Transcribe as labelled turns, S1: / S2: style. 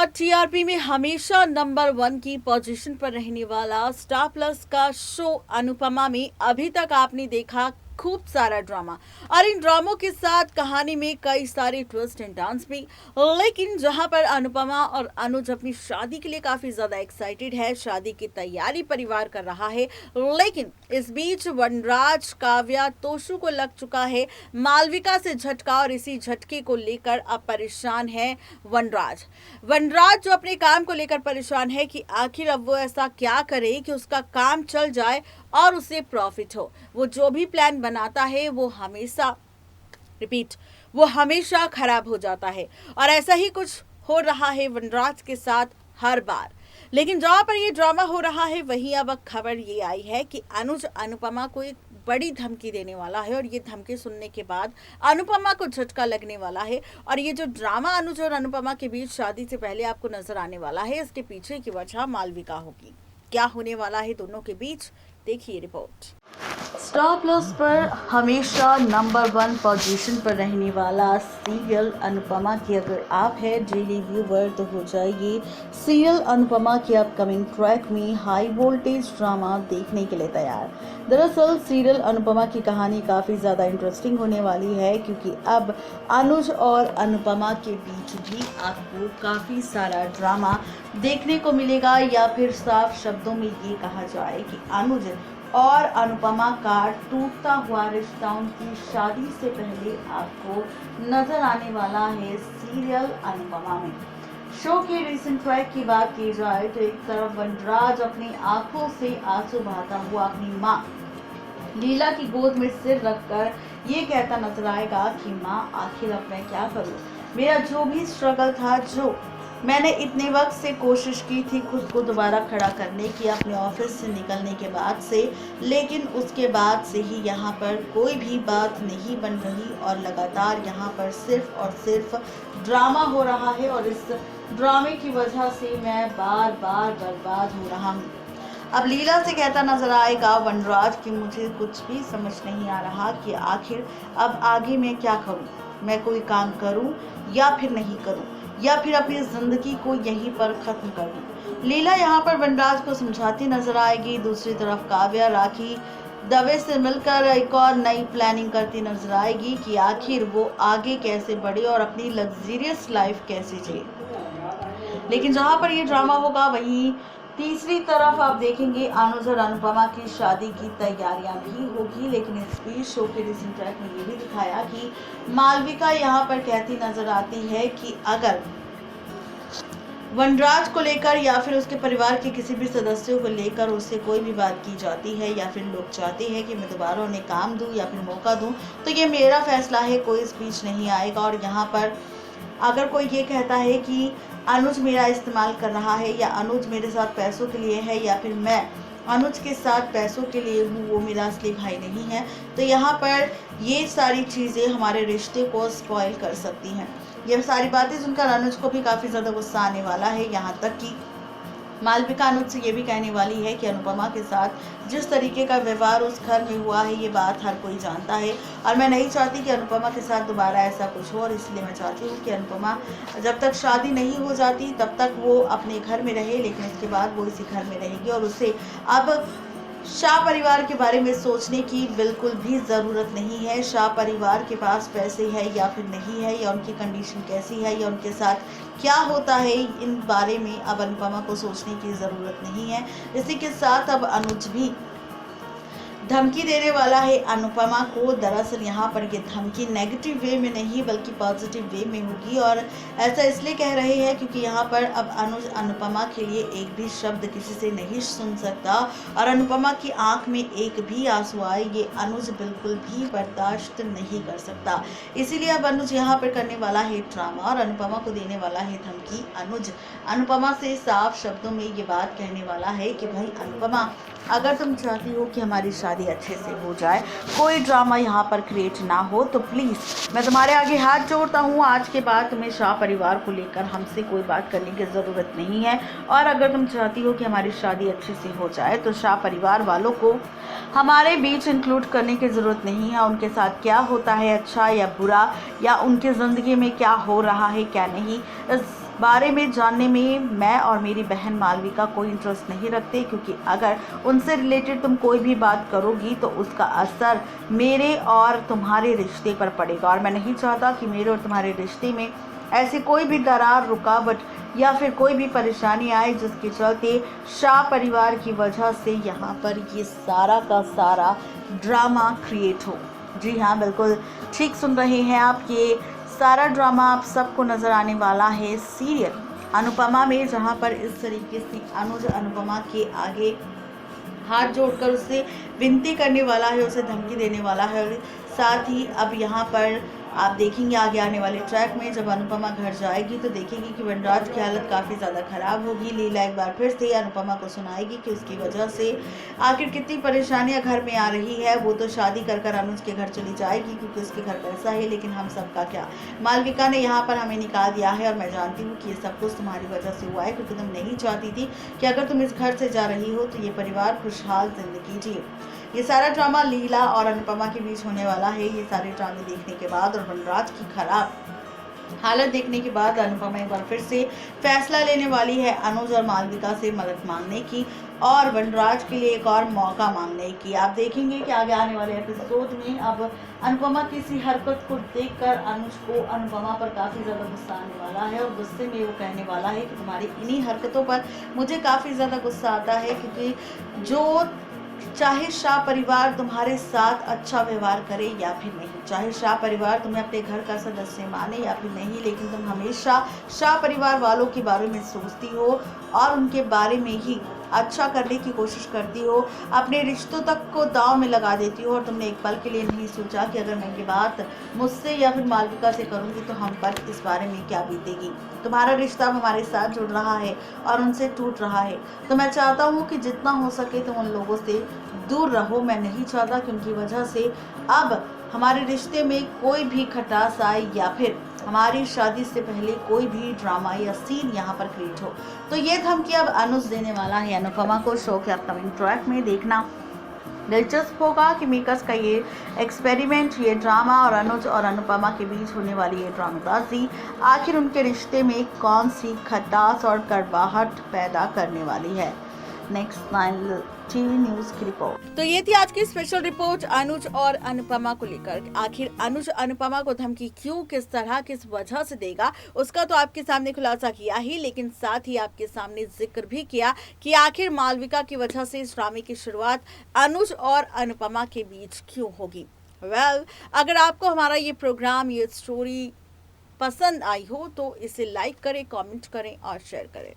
S1: और टीआरपी में हमेशा नंबर 1 की पोजीशन पर रहने वाला स्टार प्लस का शो अनुपमा में अभी तक आपने देखा खूब सारा ड्रामा और इन ड्रामों के साथ कहानी में कई सारे ट्विस्ट एंड टर्न्स भी। लेकिन जहां पर अनुपमा और अनुज अपनी शादी के लिए काफी ज्यादा एक्साइटेड है, शादी की तैयारी परिवार कर रहा है, लेकिन इस बीच वनराज काव्या तोशु को लग चुका है मालविका से झटका और इसी झटके को लेकर अब परेशान है वनराज। वनराज जो अपने काम को लेकर परेशान है कि आखिर अब वो ऐसा क्या करे कि उसका काम चल जाए और उसे प्रॉफिट हो। वो जो भी प्लान बनाता है वो हमेशा खराब हो जाता है और ऐसा ही कुछ हो रहा है वनराज के साथ हर बार। लेकिन जहां पर ये ड्रामा हो रहा है वहीं अब खबर ये आई है कि अनुज अनुपमा को एक बड़ी धमकी देने वाला है और ये धमकी सुनने के बाद अनुपमा को झटका लगने वाला है। और ये जो ड्रामा अनुज और अनुपमा के बीच शादी से पहले आपको नजर आने वाला है, इसके पीछे की वजह मालविका होगी। क्या होने वाला है दोनों के बीच, देखिए रिपोर्ट। स्टार प्लस पर हमेशा नंबर 1 पोजीशन पर रहने वाला सीरियल अनुपमा की अगर आप है डेली व्यूवर तो हो जाएगी सीरियल अनुपमा की अपकमिंग ट्रैक में हाई वोल्टेज ड्रामा देखने के लिए तैयार। दरअसल सीरियल अनुपमा की कहानी काफ़ी ज़्यादा इंटरेस्टिंग होने वाली है क्योंकि अब अनुज और अनुपमा के बीच भी आपको काफ़ी सारा ड्रामा देखने को मिलेगा, या फिर साफ शब्दों में ये कहा जाए कि अनुज और अनुपमा का टूटता हुआ रिश्ता उनकी शादी से पहले आपको नजर आने वाला है सीरियल अनुपमा में। शो के रिसेंट ट्रैक की बात की जाए तो एक तरफ वनराज अपनी आंखों से आंसू बहाता हुआ अपनी मां लीला की गोद में सिर रखकर ये कहता नजर आएगा कि मां आखिर अब मैं क्या करूं, मेरा जो भी स्ट्रगल था, जो मैंने इतने वक्त से कोशिश की थी खुद को दोबारा खड़ा करने की अपने ऑफिस से निकलने के बाद से, लेकिन उसके बाद से ही यहाँ पर कोई भी बात नहीं बन रही और लगातार यहाँ पर सिर्फ और सिर्फ ड्रामा हो रहा है और इस ड्रामे की वजह से मैं बार बार बर्बाद हो रहा हूँ। अब लीला से कहता नजर आएगा वनराज कि मुझे कुछ भी समझ नहीं आ रहा कि आखिर अब आगे मैं क्या करूँ, मैं कोई काम करूँ या फिर नहीं करूँ, या फिर अपनी जिंदगी को यहीं पर खत्म कर दूं। लीला यहाँ पर वनराज को समझाती नजर आएगी। दूसरी तरफ काव्या राखी दवे से मिलकर एक और नई प्लानिंग करती नजर आएगी कि आखिर वो आगे कैसे बढ़े और अपनी लग्जरियस लाइफ कैसे जिए। लेकिन जहाँ पर ये ड्रामा होगा वहीं तीसरी तरफ आप देखेंगे अनुज और अनुपमा की शादी की तैयारियां भी होगी। लेकिन इस बीच शो के रिसेंट ट्रैक में ये भी दिखाया कि मालविका यहाँ पर कहती नजर आती है कि अगर वनराज को लेकर या फिर उसके परिवार के किसी भी सदस्यों को लेकर उससे कोई भी बात की जाती है या फिर लोग चाहते हैं कि मैं दोबारा उन्हें काम दूं या फिर मौका दूं तो ये मेरा फैसला है, कोई इस बीच नहीं आएगा। और यहाँ पर अगर कोई ये कहता है कि अनुज मेरा इस्तेमाल कर रहा है या अनुज मेरे साथ पैसों के लिए है या फिर मैं अनुज के साथ पैसों के लिए हूँ, वो मेरा असली भाई नहीं है, तो यहाँ पर ये सारी चीज़ें हमारे रिश्ते को स्पॉइल कर सकती हैं। ये सारी बातें सुनकर अनुज को भी काफ़ी ज़्यादा गुस्सा आने वाला है। यहाँ तक कि मालविका अनुज से ये भी कहने वाली है कि अनुपमा के साथ जिस तरीके का व्यवहार उस घर में हुआ है ये बात हर कोई जानता है और मैं नहीं चाहती कि अनुपमा के साथ दोबारा ऐसा कुछ हो, और इसलिए मैं चाहती हूँ कि अनुपमा जब तक शादी नहीं हो जाती तब तक वो अपने घर में रहे, लेकिन इसके बाद वो इसी घर में रहेगी और उसे अब शाह परिवार के बारे में सोचने की बिल्कुल भी ज़रूरत नहीं है। शाह परिवार के पास पैसे है या फिर नहीं है, या उनकी कंडीशन कैसी है, या उनके साथ क्या होता है, इन बारे में अब अनुपमा को सोचने की ज़रूरत नहीं है। इसी के साथ अब अनुज भी धमकी देने वाला है अनुपमा को। दरअसल यहाँ पर ये धमकी नेगेटिव वे में नहीं बल्कि पॉजिटिव वे में होगी, और ऐसा इसलिए कह रहे हैं क्योंकि यहाँ पर अब अनुज अनुपमा के लिए एक भी शब्द किसी से नहीं सुन सकता और अनुपमा की आंख में एक भी आंसू आए ये अनुज बिल्कुल भी बर्दाश्त नहीं कर सकता। इसीलिए अब अनुज यहाँ पर करने वाला है ड्रामा और अनुपमा को देने वाला है धमकी। अनुज अनुपमा से साफ शब्दों में ये बात कहने वाला है कि भाई अनुपमा, अगर तुम चाहती हो कि हमारी शादी अच्छे से हो जाए, कोई ड्रामा यहाँ पर क्रिएट ना हो, तो प्लीज़ मैं तुम्हारे आगे हाथ जोड़ता हूँ, आज के बाद तुम्हें शाह परिवार को लेकर हमसे कोई बात करने की ज़रूरत नहीं है। और अगर तुम चाहती हो कि हमारी शादी अच्छे से हो जाए तो शाह परिवार वालों को हमारे बीच इंक्लूड करने की ज़रूरत नहीं है। उनके साथ क्या होता है अच्छा या बुरा, या उनकी ज़िंदगी में क्या हो रहा है क्या नहीं, इस बारे में जानने में मैं और मेरी बहन मालविका कोई इंटरेस्ट नहीं रखते, क्योंकि अगर उनसे रिलेटेड तुम कोई भी बात करोगी तो उसका असर मेरे और तुम्हारे रिश्ते पर पड़ेगा, और मैं नहीं चाहता कि मेरे और तुम्हारे रिश्ते में ऐसी कोई भी दरार, रुकावट या फिर कोई भी परेशानी आए जिसके चलते शाह परिवार की वजह से यहाँ पर ये सारा का सारा ड्रामा क्रिएट हो। जी हाँ, बिल्कुल ठीक सुन रहे हैं आप, ये सारा ड्रामा आप सबको नज़र आने वाला है सीरियल अनुपमा में, जहाँ पर इस तरीके से अनुज अनुपमा के आगे हाथ जोड़कर उससे विनती करने वाला है, उसे धमकी देने वाला है। और साथ ही अब यहाँ पर आप देखेंगे आगे आने वाले ट्रैक में जब अनुपमा घर जाएगी तो देखेंगे कि वनराज की हालत काफ़ी ज़्यादा ख़राब होगी। लीला एक बार फिर से अनुपमा को सुनाएगी कि उसकी वजह से आखिर कितनी परेशानियां घर में आ रही है। वो तो शादी कर कर अनुज के घर चली जाएगी क्योंकि उसके घर पैसा है, लेकिन हम सबका क्या, मालविका ने यहाँ पर हमें निकाल दिया है। और मैं जानती हूँ कि ये सब कुछ तुम्हारी वजह से हुआ है, क्योंकि तुम नहीं चाहती थी कि अगर तुम इस घर से जा रही हो तो ये परिवार खुशहाल जिंदगी जिए। ये सारा ड्रामा लीला और अनुपमा के बीच होने वाला है। ये सारे ड्रामे देखने के बाद और वनराज की खराब हालत देखने के बाद अनुपमा एक बार फिर से फैसला लेने वाली है अनुज और मालविका से मदद मांगने की और वनराज के लिए एक और मौका मांगने की। आप देखेंगे कि आगे आने वाले एपिसोड में अब अनुपमा की इसी हरकत को देखकर अनुज को अनुपमा पर काफ़ी ज़्यादा गुस्सा आने वाला है और गुस्से में वो कहने वाला है कि तुम्हारी इन्हीं हरकतों पर मुझे काफ़ी ज़्यादा गुस्सा आता है, क्योंकि जो चाहे शाह परिवार तुम्हारे साथ अच्छा व्यवहार करे या फिर नहीं, चाहे शाह परिवार तुम्हें अपने घर का सदस्य माने या फिर नहीं, लेकिन तुम हमेशा शाह परिवार वालों के बारे में सोचती हो और उनके बारे में ही अच्छा करने की कोशिश करती हो, अपने रिश्तों तक को दांव में लगा देती हो। और तुमने एक पल के लिए नहीं सोचा कि अगर मैं ये बात मुझसे या फिर मालविका से करूँगी तो हम पर इस बारे में क्या बीतेगी। तुम्हारा रिश्ता हमारे साथ जुड़ रहा है और उनसे टूट रहा है, तो मैं चाहता हूँ कि जितना हो सके तुम उन लोगों से दूर रहो। मैं नहीं चाहता कि उनकी वजह से अब हमारे रिश्ते में कोई भी खटास आए या फिर हमारी शादी से पहले कोई भी ड्रामा या सीन यहाँ पर क्रिएट हो। तो ये धमकी अब अनुज देने वाला है अनुपमा को। शो के अपकमिंग ट्रैक में देखना दिलचस्प होगा कि मेकर्स का ये एक्सपेरिमेंट, ये ड्रामा और अनुज और अनुपमा के बीच होने वाली ये ड्रामेबाजी आखिर उनके रिश्ते में कौन सी खटास और कड़वाहट पैदा करने वाली है। नेक्स्ट 9 टीवी न्यूज की रिपोर्ट। तो ये थी आज की स्पेशल रिपोर्ट अनुज और अनुपमा को लेकर। आखिर अनुज अनुपमा को धमकी क्यों, किस तरह, किस वजह से देगा, उसका तो आपके सामने खुलासा किया ही, लेकिन साथ ही आपके सामने जिक्र भी किया कि आखिर मालविका की वजह से इस ड्रामे की शुरुआत अनुज और अनुपमा के बीच क्यों होगी। अगर आपको हमारा ये प्रोग्राम, ये स्टोरी पसंद आई हो तो इसे लाइक करें, कमेंट करें और शेयर करें।